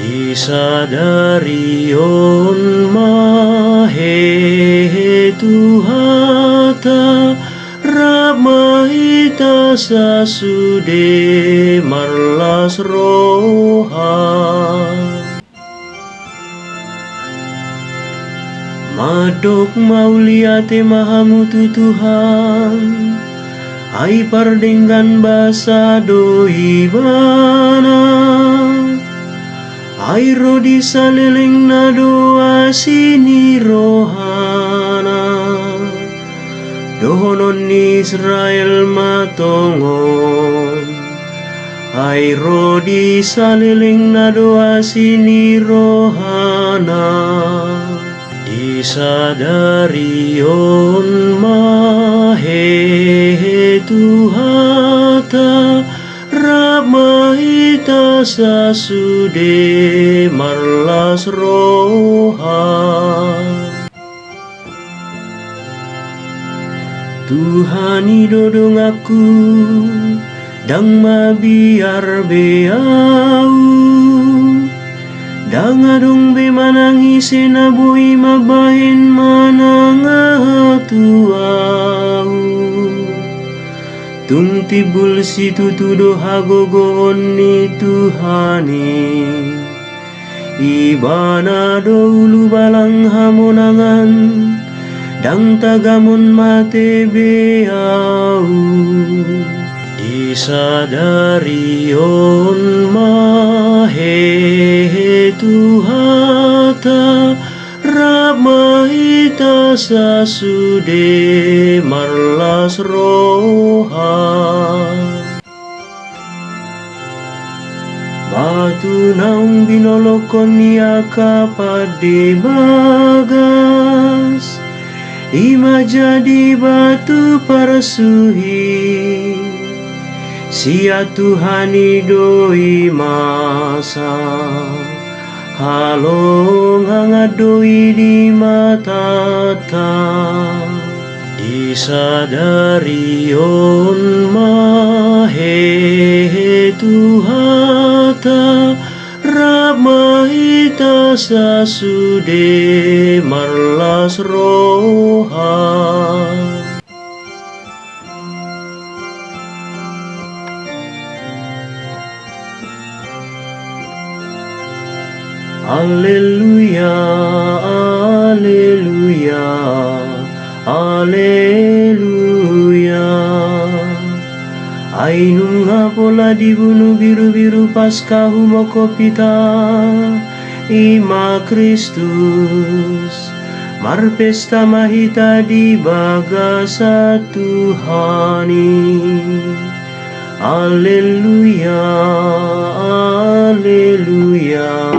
Disadari on mahe Tuhata Ramahita sasude marlas roha Madok mauliate mahamutu Tuhan Ai pardenggan basa doi bana Ai rodi saleleng na doa sini rohana Dohonon Israel matongon Ai rodi saleleng na doa sini rohana Disadari on mahe Tuhata Ramahita sasude marlas roha Tuhan idodong aku dang mabiar beau dang adong be manangisi na bui mabahin manangatuau Tung tibul situ tudo hagogoon ni Tuhani Ibana dulu balang hamonangan Dang tagamon mate beau Disadari on mahe Tuhata Ramahita sasude marlas roha Batu naung binolokon niya kapade bagas Ima jadi batu parsuhi Sia Tuhani doi masa Halong hangadoi di matata Disadari on mahe Tuhata Ramahita sasude marlas roha Alleluia, alleluia, alleluia Ainung hapola dibunuh biru-biru pasca humoko pita Ima Kristus Marpesta mahita di bagasa Tuhani Alleluia, alleluia Alleluia